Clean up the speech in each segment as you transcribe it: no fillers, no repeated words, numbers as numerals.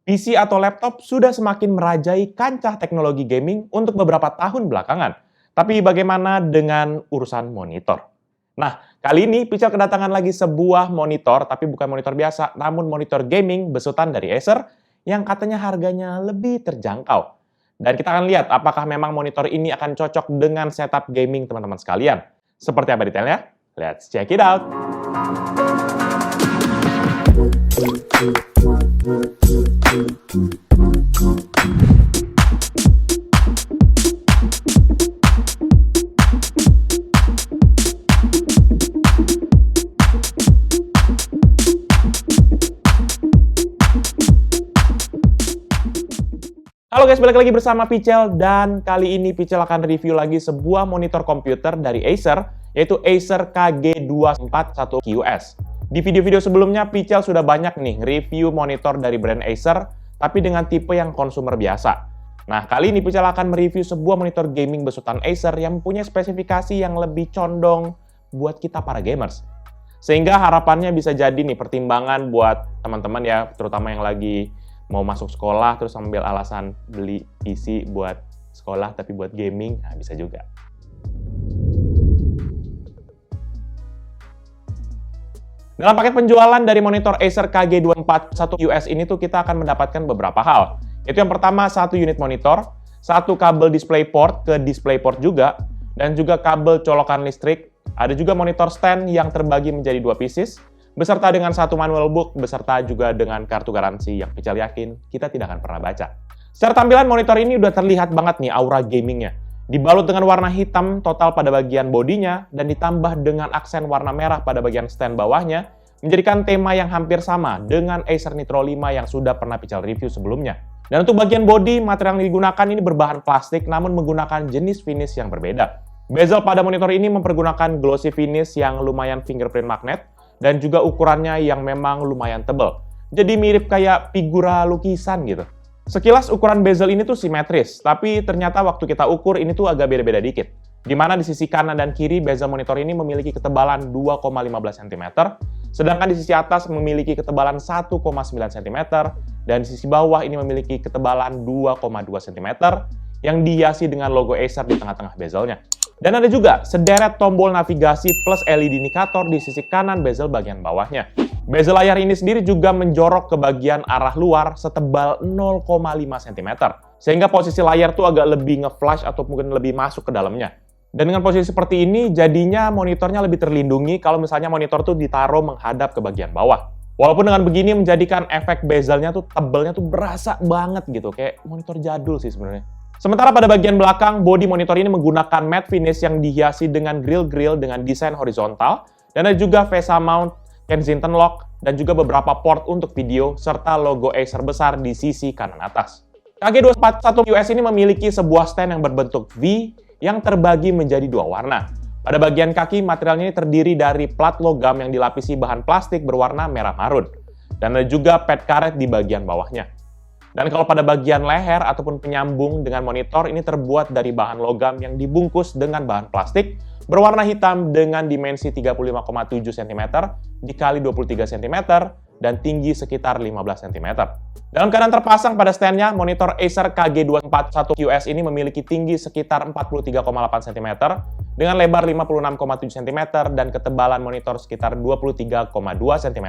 PC atau laptop sudah semakin merajai kancah teknologi gaming untuk beberapa tahun belakangan. Tapi bagaimana dengan urusan monitor? Nah, kali ini Pical kedatangan lagi sebuah monitor, tapi bukan monitor biasa, namun monitor gaming besutan dari Acer yang katanya harganya lebih terjangkau. Dan kita akan lihat apakah memang monitor ini akan cocok dengan setup gaming teman-teman sekalian. Seperti apa detailnya? Let's check it out! Halo guys, balik lagi bersama Pical, dan kali ini Pical akan review lagi sebuah monitor komputer dari Acer, yaitu Acer KG241QS. Di video-video sebelumnya, Pical sudah banyak nih review monitor dari brand Acer, tapi dengan tipe yang konsumer biasa. Nah, kali ini Pical akan mereview sebuah monitor gaming besutan Acer yang punya spesifikasi yang lebih condong buat kita para gamers. Sehingga harapannya bisa jadi nih pertimbangan buat teman-teman ya, terutama yang lagi mau masuk sekolah terus ambil alasan beli PC buat sekolah tapi buat gaming, nah bisa juga. Dalam paket penjualan dari monitor Acer KG241QS ini tuh kita akan mendapatkan beberapa hal. Itu yang pertama, satu unit monitor, satu kabel DisplayPort ke DisplayPort juga, dan juga kabel colokan listrik. Ada juga monitor stand yang terbagi menjadi dua pieces, beserta dengan satu manual book, beserta juga dengan kartu garansi yang Pical yakin kita tidak akan pernah baca. Secara tampilan monitor ini udah terlihat banget nih aura gamingnya. Dibalut dengan warna hitam total pada bagian bodinya, dan ditambah dengan aksen warna merah pada bagian stand bawahnya, menjadikan tema yang hampir sama dengan Acer Nitro 5 yang sudah pernah Pical review sebelumnya. Dan untuk bagian bodi, material yang digunakan ini berbahan plastik namun menggunakan jenis finish yang berbeda. Bezel pada monitor ini mempergunakan glossy finish yang lumayan fingerprint magnet, dan juga ukurannya yang memang lumayan tebal. Jadi mirip kayak figura lukisan gitu. Sekilas ukuran bezel ini tuh simetris, tapi ternyata waktu kita ukur ini tuh agak beda-beda dikit. Di mana di sisi kanan dan kiri bezel monitor ini memiliki ketebalan 2,15 cm, sedangkan di sisi atas memiliki ketebalan 1,9 cm, dan di sisi bawah ini memiliki ketebalan 2,2 cm, yang dihiasi dengan logo Acer di tengah-tengah bezelnya. Dan ada juga sederet tombol navigasi plus LED indikator di sisi kanan bezel bagian bawahnya. Bezel layar ini sendiri juga menjorok ke bagian arah luar setebal 0,5 cm. Sehingga posisi layar tuh agak lebih nge-flash atau mungkin lebih masuk ke dalamnya. Dan dengan posisi seperti ini, jadinya monitornya lebih terlindungi kalau misalnya monitor tuh ditaruh menghadap ke bagian bawah. Walaupun dengan begini menjadikan efek bezelnya tuh tebelnya tuh berasa banget gitu. Kayak monitor jadul sih sebenarnya. Sementara pada bagian belakang, bodi monitor ini menggunakan matte finish yang dihiasi dengan grill-grill dengan desain horizontal, dan ada juga VESA mount, Kensington lock, dan juga beberapa port untuk video, serta logo Acer besar di sisi kanan atas. KG241QS ini memiliki sebuah stand yang berbentuk V yang terbagi menjadi dua warna. Pada bagian kaki, materialnya ini terdiri dari plat logam yang dilapisi bahan plastik berwarna merah marun, dan ada juga pad karet di bagian bawahnya. Dan kalau pada bagian leher ataupun penyambung dengan monitor ini terbuat dari bahan logam yang dibungkus dengan bahan plastik berwarna hitam dengan dimensi 35,7 cm dikali 23 cm dan tinggi sekitar 15 cm. Dalam keadaan terpasang pada standnya, monitor Acer KG241QS ini memiliki tinggi sekitar 43,8 cm dengan lebar 56,7 cm dan ketebalan monitor sekitar 23,2 cm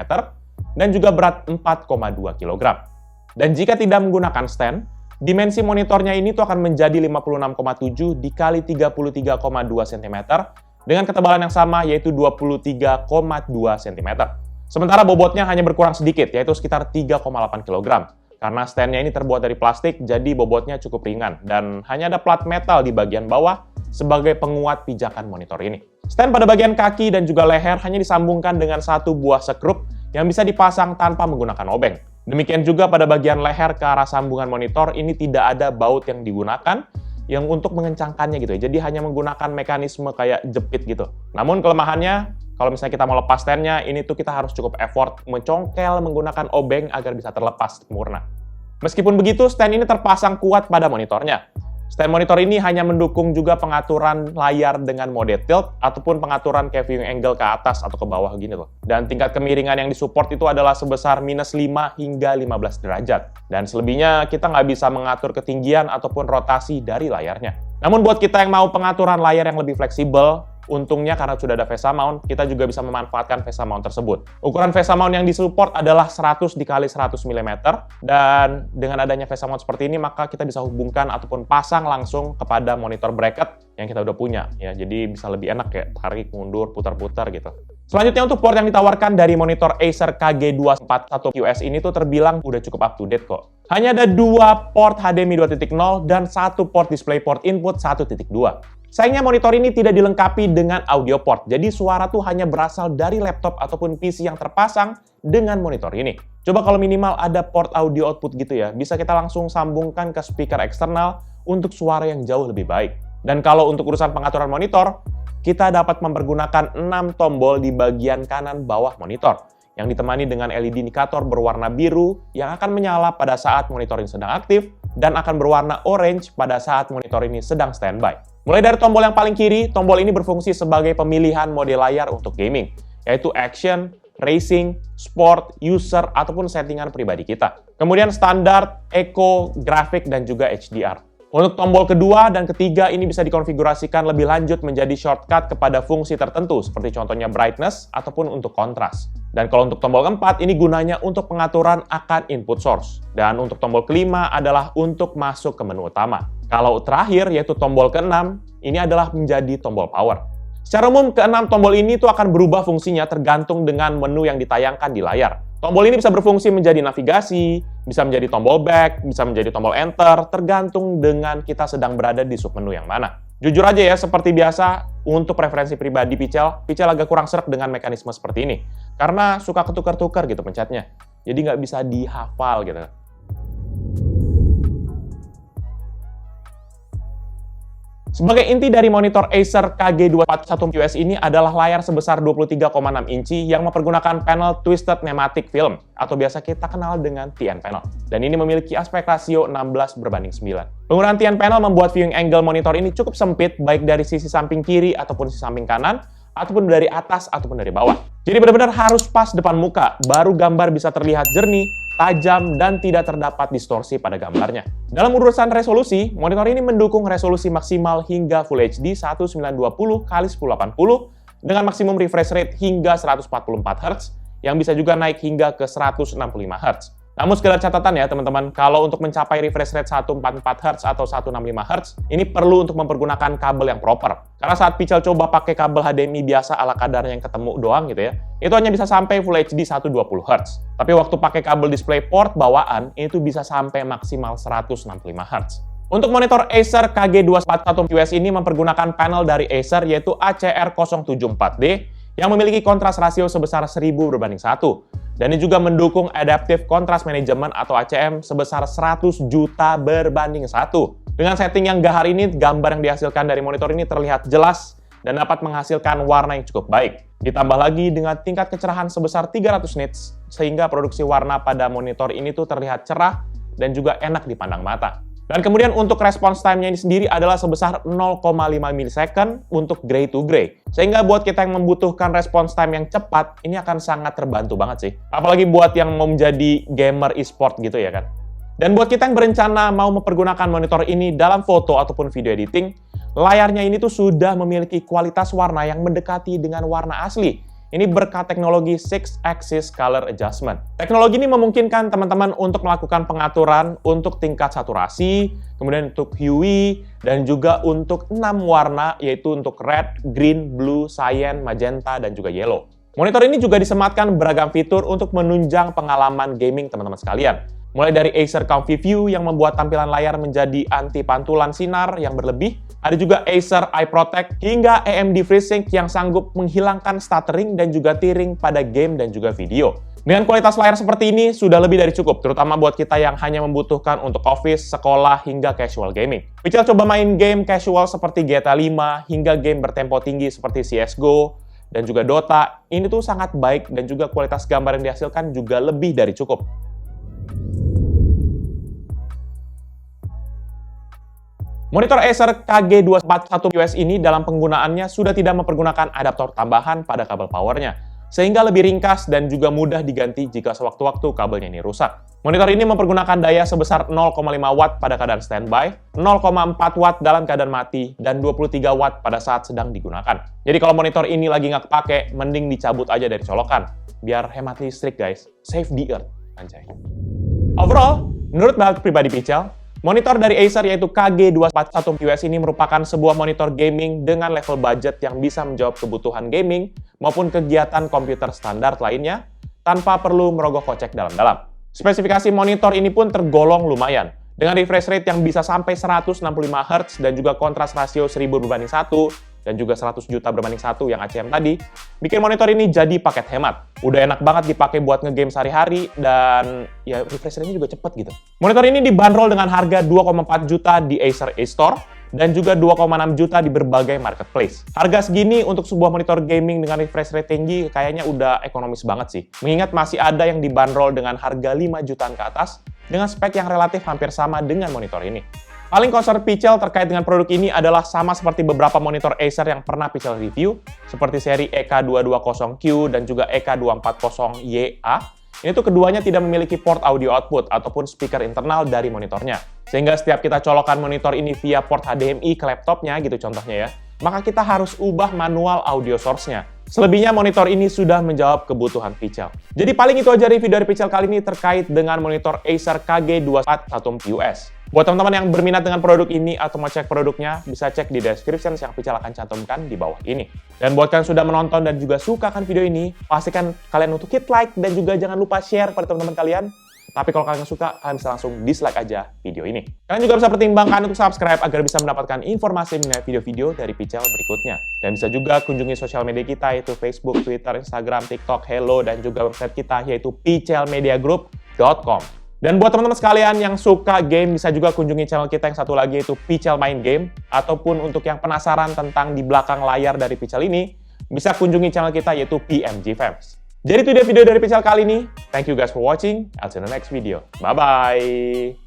dan juga berat 4,2 kg. Dan jika tidak menggunakan stand, dimensi monitornya ini tuh akan menjadi 56,7 dikali 33,2 cm dengan ketebalan yang sama yaitu 23,2 cm. Sementara bobotnya hanya berkurang sedikit yaitu sekitar 3,8 kg. Karena standnya ini terbuat dari plastik, jadi bobotnya cukup ringan dan hanya ada plat metal di bagian bawah sebagai penguat pijakan monitor ini. Stand pada bagian kaki dan juga leher hanya disambungkan dengan satu buah sekrup yang bisa dipasang tanpa menggunakan obeng. Demikian juga pada bagian leher ke arah sambungan monitor ini tidak ada baut yang digunakan yang untuk mengencangkannya gitu ya. Jadi hanya menggunakan mekanisme kayak jepit gitu. Namun kelemahannya, kalau misalnya kita mau lepas standnya, ini tuh kita harus cukup effort mencongkel menggunakan obeng agar bisa terlepas sempurna. Meskipun begitu, stand ini terpasang kuat pada monitornya. Stand monitor ini hanya mendukung juga pengaturan layar dengan mode tilt ataupun pengaturan kayak viewing angle ke atas atau ke bawah gini loh. Dan tingkat kemiringan yang disupport itu adalah sebesar -5 hingga 15 derajat. Dan selebihnya kita nggak bisa mengatur ketinggian ataupun rotasi dari layarnya. Namun buat kita yang mau pengaturan layar yang lebih fleksibel, untungnya karena sudah ada VESA mount, kita juga bisa memanfaatkan VESA mount tersebut. Ukuran VESA mount yang disupport adalah 100 x 100 mm, dan dengan adanya VESA mount seperti ini, maka kita bisa hubungkan ataupun pasang langsung kepada monitor bracket yang kita udah punya. Ya, jadi bisa lebih enak ya, tarik, mundur, putar-putar gitu. Selanjutnya untuk port yang ditawarkan dari monitor Acer KG241QS ini tuh terbilang udah cukup up to date kok. Hanya ada 2 port HDMI 2.0 dan 1 port DisplayPort input 1.2. Sayangnya monitor ini tidak dilengkapi dengan audio port, jadi suara tuh hanya berasal dari laptop ataupun PC yang terpasang dengan monitor ini. Coba kalau minimal ada port audio output gitu ya, bisa kita langsung sambungkan ke speaker eksternal untuk suara yang jauh lebih baik. Dan kalau untuk urusan pengaturan monitor, kita dapat mempergunakan 6 tombol di bagian kanan bawah monitor, yang ditemani dengan LED indikator berwarna biru yang akan menyala pada saat monitor ini sedang aktif, dan akan berwarna orange pada saat monitor ini sedang standby. Mulai dari tombol yang paling kiri, tombol ini berfungsi sebagai pemilihan mode layar untuk gaming, yaitu action, racing, sport, user, ataupun settingan pribadi kita. Kemudian standar, eco, grafik, dan juga HDR. Untuk tombol kedua dan ketiga ini bisa dikonfigurasikan lebih lanjut menjadi shortcut kepada fungsi tertentu, seperti contohnya brightness ataupun untuk kontras. Dan kalau untuk tombol keempat, ini gunanya untuk pengaturan akan input source. Dan untuk tombol kelima adalah untuk masuk ke menu utama. Kalau terakhir, yaitu tombol keenam, ini adalah menjadi tombol power. Secara umum, keenam tombol ini tuh akan berubah fungsinya tergantung dengan menu yang ditayangkan di layar. Tombol ini bisa berfungsi menjadi navigasi, bisa menjadi tombol back, bisa menjadi tombol enter, tergantung dengan kita sedang berada di submenu yang mana. Jujur aja ya, seperti biasa, untuk preferensi pribadi Pichel agak kurang sreg dengan mekanisme seperti ini. Karena suka ketukar-tukar gitu pencetnya. Jadi nggak bisa dihafal gitu. Sebagai inti dari monitor Acer KG241QS ini adalah layar sebesar 23,6 inci yang mempergunakan panel Twisted Nematic Film, atau biasa kita kenal dengan TN Panel. Dan ini memiliki aspek rasio 16:9. Penggunaan TN Panel membuat viewing angle monitor ini cukup sempit, baik dari sisi samping kiri ataupun sisi samping kanan, ataupun dari atas ataupun dari bawah. Jadi benar-benar harus pas depan muka, baru gambar bisa terlihat jernih, tajam, dan tidak terdapat distorsi pada gambarnya. Dalam urusan resolusi, monitor ini mendukung resolusi maksimal hingga Full HD 1920x1080 dengan maksimum refresh rate hingga 144 Hz, yang bisa juga naik hingga ke 165 Hz. Namun sekedar catatan ya teman-teman, kalau untuk mencapai refresh rate 144 Hz atau 165 Hz, ini perlu untuk mempergunakan kabel yang proper. Karena saat Pichel coba pakai kabel HDMI biasa ala kadarnya yang ketemu doang gitu ya, itu hanya bisa sampai Full HD 120 Hz. Tapi waktu pakai kabel DisplayPort bawaan, itu bisa sampai maksimal 165 Hz. Untuk monitor Acer KG241QS ini mempergunakan panel dari Acer yaitu ACR074D yang memiliki kontras rasio sebesar 1000:1. Dan ini juga mendukung Adaptive Contrast Management atau ACM sebesar 100 juta berbanding 1. Dengan setting yang gahar ini, gambar yang dihasilkan dari monitor ini terlihat jelas dan dapat menghasilkan warna yang cukup baik. Ditambah lagi dengan tingkat kecerahan sebesar 300 nits, sehingga produksi warna pada monitor ini tuh terlihat cerah dan juga enak dipandang mata. Dan kemudian untuk response time-nya ini sendiri adalah sebesar 0,5 milisecond untuk gray to gray. Sehingga buat kita yang membutuhkan response time yang cepat, ini akan sangat terbantu banget sih. Apalagi buat yang mau menjadi gamer e-sport gitu ya kan. Dan buat kita yang berencana mau mempergunakan monitor ini dalam foto ataupun video editing, layarnya ini tuh sudah memiliki kualitas warna yang mendekati dengan warna asli. Ini berkat teknologi 6-axis color adjustment. Teknologi ini memungkinkan teman-teman untuk melakukan pengaturan untuk tingkat saturasi, kemudian untuk hue, dan juga untuk 6 warna, yaitu untuk red, green, blue, cyan, magenta, dan juga yellow. Monitor ini juga disematkan beragam fitur untuk menunjang pengalaman gaming teman-teman sekalian. Mulai dari Acer Comfy View yang membuat tampilan layar menjadi anti pantulan sinar yang berlebih, ada juga Acer Eye Protect hingga AMD FreeSync yang sanggup menghilangkan stuttering dan juga tearing pada game dan juga video. Dengan kualitas layar seperti ini sudah lebih dari cukup, terutama buat kita yang hanya membutuhkan untuk office, sekolah, hingga casual gaming. Pichel coba main game casual seperti GTA 5 hingga game bertempo tinggi seperti CSGO dan juga Dota. Ini tuh sangat baik dan juga kualitas gambar yang dihasilkan juga lebih dari cukup. Monitor Acer KG241US ini dalam penggunaannya sudah tidak mempergunakan adaptor tambahan pada kabel powernya, sehingga lebih ringkas dan juga mudah diganti jika sewaktu-waktu kabelnya ini rusak. Monitor ini mempergunakan daya sebesar 0,5 watt pada keadaan standby, 0,4 watt dalam keadaan mati, dan 23 watt pada saat sedang digunakan. Jadi kalau monitor ini lagi nggak kepake, mending dicabut aja dari colokan. Biar hemat listrik guys, save the earth, anjay. Overall, menurut bahas pribadi Pichel, monitor dari Acer yaitu KG241US ini merupakan sebuah monitor gaming dengan level budget yang bisa menjawab kebutuhan gaming maupun kegiatan komputer standar lainnya tanpa perlu merogoh kocek dalam-dalam. Spesifikasi monitor ini pun tergolong lumayan, dengan refresh rate yang bisa sampai 165 Hz dan juga kontras rasio 1000:1 dan juga 100 juta berbanding 1 yang ACM tadi, bikin monitor ini jadi paket hemat. Udah enak banget dipakai buat ngegame sehari-hari dan ya refresh rate-nya juga cepet gitu. Monitor ini dibanderol dengan harga 2,4 juta di Acer A-Store dan juga 2,6 juta di berbagai marketplace. Harga segini untuk sebuah monitor gaming dengan refresh rate tinggi kayaknya udah ekonomis banget sih. Mengingat masih ada yang dibanderol dengan harga 5 jutaan ke atas dengan spek yang relatif hampir sama dengan monitor ini. Paling concern Pichel terkait dengan produk ini adalah sama seperti beberapa monitor Acer yang pernah Pichel review, seperti seri EK220Q dan juga EK240YA. Ini tuh keduanya tidak memiliki port audio output ataupun speaker internal dari monitornya. Sehingga setiap kita colokan monitor ini via port HDMI ke laptopnya gitu contohnya ya, maka kita harus ubah manual audio source-nya. Selebihnya monitor ini sudah menjawab kebutuhan Pichel. Jadi paling itu aja review dari Pichel kali ini terkait dengan monitor Acer KG241US. Buat teman-teman yang berminat dengan produk ini atau mau cek produknya, bisa cek di description yang Pichel akan cantumkan di bawah ini. Dan buat kalian sudah menonton dan juga suka kan video ini, pastikan kalian untuk hit like dan juga jangan lupa share pada teman-teman kalian. Tapi kalau kalian nggak suka, kalian bisa langsung dislike aja video ini. Kalian juga bisa pertimbangkan untuk subscribe agar bisa mendapatkan informasi mengenai video-video dari Pichel berikutnya. Dan bisa juga kunjungi sosial media kita yaitu Facebook, Twitter, Instagram, TikTok, Hello, dan juga website kita yaitu pichelmediagroup.com. Dan buat teman-teman sekalian yang suka game, bisa juga kunjungi channel kita yang satu lagi yaitu Pichel Main Game. Ataupun untuk yang penasaran tentang di belakang layar dari Pichel ini, bisa kunjungi channel kita yaitu PMG Fans. Jadi itu dia video dari Pichel kali ini. Thank you guys for watching. I'll see you in the next video. Bye-bye.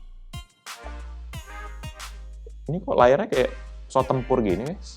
Ini kok layarnya kayak pesawat tempur gini guys.